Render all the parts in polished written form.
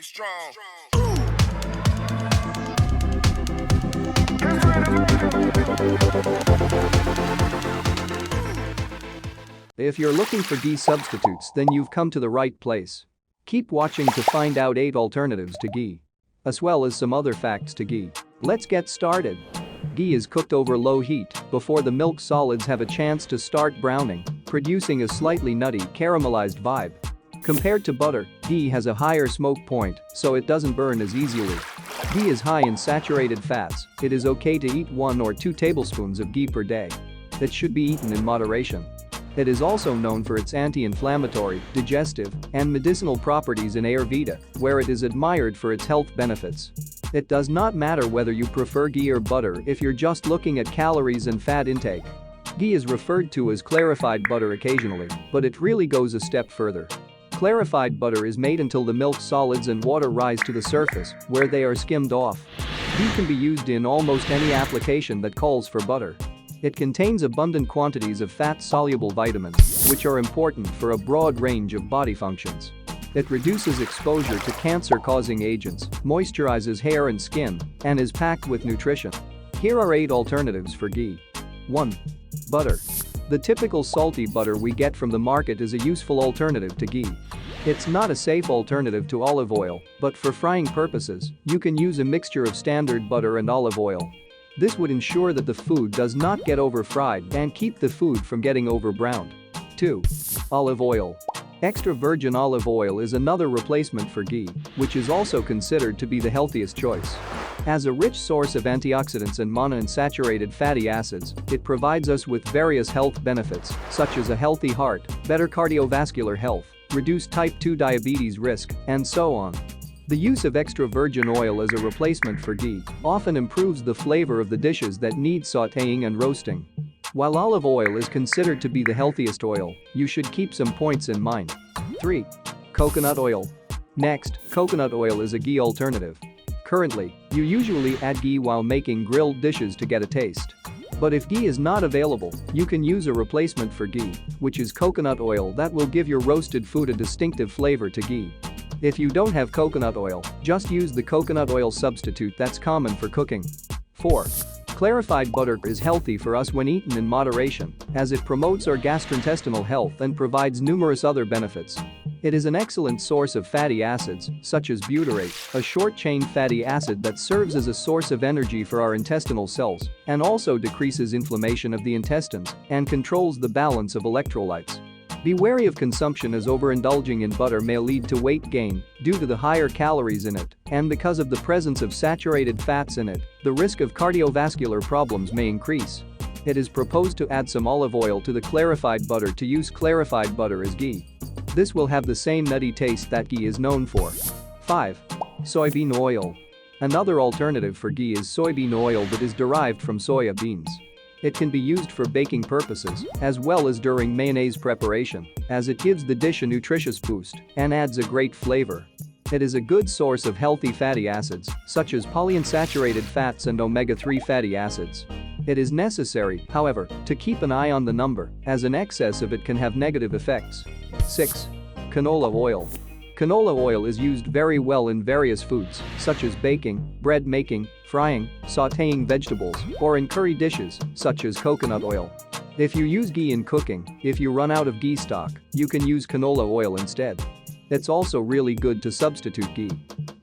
strong. If you're looking for ghee substitutes, then you've come to the right place. Keep watching to find out 8 alternatives to ghee, as well as some other facts to ghee. Let's get started. Ghee is cooked over low heat before the milk solids have a chance to start browning, producing a slightly nutty, caramelized vibe. Compared to butter, ghee has a higher smoke point, so it doesn't burn as easily. Ghee is high in saturated fats. It is okay to eat 1 or 2 tablespoons of ghee per day. It should be eaten in moderation. It is also known for its anti-inflammatory, digestive, and medicinal properties in Ayurveda, where it is admired for its health benefits. It does not matter whether you prefer ghee or butter if you're just looking at calories and fat intake. Ghee is referred to as clarified butter occasionally, but it really goes a step further. Clarified butter is made until the milk solids and water rise to the surface, where they are skimmed off. Ghee can be used in almost any application that calls for butter. It contains abundant quantities of fat-soluble vitamins, which are important for a broad range of body functions. It reduces exposure to cancer-causing agents, moisturizes hair and skin, and is packed with nutrition. Here are 8 alternatives for ghee. 1. Butter. The typical salty butter we get from the market is a useful alternative to ghee. It's not a safe alternative to olive oil, but for frying purposes, you can use a mixture of standard butter and olive oil. This would ensure that the food does not get over-fried and keep the food from getting over-browned. 2. Olive oil. Extra virgin olive oil is another replacement for ghee, which is also considered to be the healthiest choice. As a rich source of antioxidants and monounsaturated fatty acids, it provides us with various health benefits, such as a healthy heart, better cardiovascular health, reduced type 2 diabetes risk, and so on. The use of extra virgin oil as a replacement for ghee often improves the flavor of the dishes that need sautéing and roasting. While olive oil is considered to be the healthiest oil, you should keep some points in mind. 3. Coconut oil. Next, coconut oil is a ghee alternative. Currently, you usually add ghee while making grilled dishes to get a taste. But if ghee is not available, you can use a replacement for ghee, which is coconut oil that will give your roasted food a distinctive flavor to ghee. If you don't have coconut oil, just use the coconut oil substitute that's common for cooking. 4. Clarified butter is healthy for us when eaten in moderation, as it promotes our gastrointestinal health and provides numerous other benefits. It is an excellent source of fatty acids, such as butyrate, a short-chain fatty acid that serves as a source of energy for our intestinal cells and also decreases inflammation of the intestines and controls the balance of electrolytes. Be wary of consumption, as overindulging in butter may lead to weight gain due to the higher calories in it, and because of the presence of saturated fats in it, the risk of cardiovascular problems may increase. It is proposed to add some olive oil to the clarified butter to use clarified butter as ghee. This will have the same nutty taste that ghee is known for. 5. Soybean oil. Another alternative for ghee is soybean oil that is derived from soya beans. It can be used for baking purposes, as well as during mayonnaise preparation, as it gives the dish a nutritious boost and adds a great flavor. It is a good source of healthy fatty acids, such as polyunsaturated fats and omega-3 fatty acids. It is necessary, however, to keep an eye on the number, as an excess of it can have negative effects. 6. Canola oil. Canola oil is used very well in various foods, such as baking, bread making, frying, sautéing vegetables, or in curry dishes, such as coconut oil. If you use ghee in cooking, if you run out of ghee stock, you can use canola oil instead. It's also really good to substitute ghee.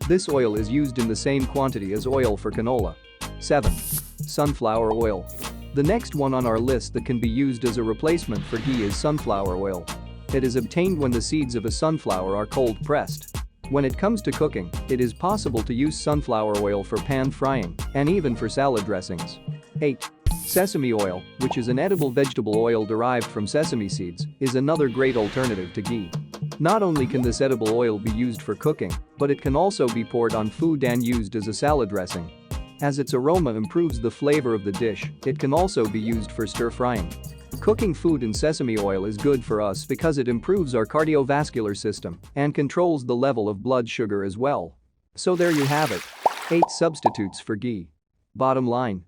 This oil is used in the same quantity as oil for canola. 7. Sunflower oil. The next one on our list that can be used as a replacement for ghee is sunflower oil. It is obtained when the seeds of a sunflower are cold pressed. When it comes to cooking, it is possible to use sunflower oil for pan frying and even for salad dressings. 8. Sesame oil, which is an edible vegetable oil derived from sesame seeds, is another great alternative to ghee. Not only can this edible oil be used for cooking, but it can also be poured on food and used as a salad dressing. As its aroma improves the flavor of the dish, it can also be used for stir-frying. Cooking food in sesame oil is good for us because it improves our cardiovascular system and controls the level of blood sugar as well. So there you have it. 8 substitutes for ghee. Bottom line.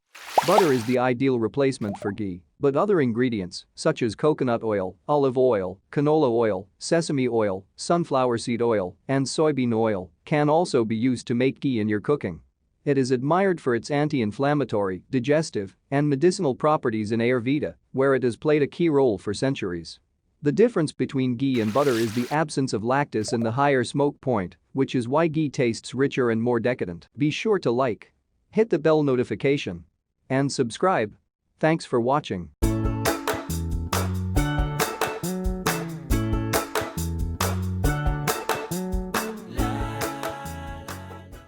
Butter is the ideal replacement for ghee. But other ingredients, such as coconut oil, olive oil, canola oil, sesame oil, sunflower seed oil, and soybean oil, can also be used to make ghee in your cooking. It is admired for its anti-inflammatory, digestive, and medicinal properties in Ayurveda, where it has played a key role for centuries. The difference between ghee and butter is the absence of lactose and the higher smoke point, which is why ghee tastes richer and more decadent. Be sure to like, hit the bell notification, and subscribe. Thanks for watching.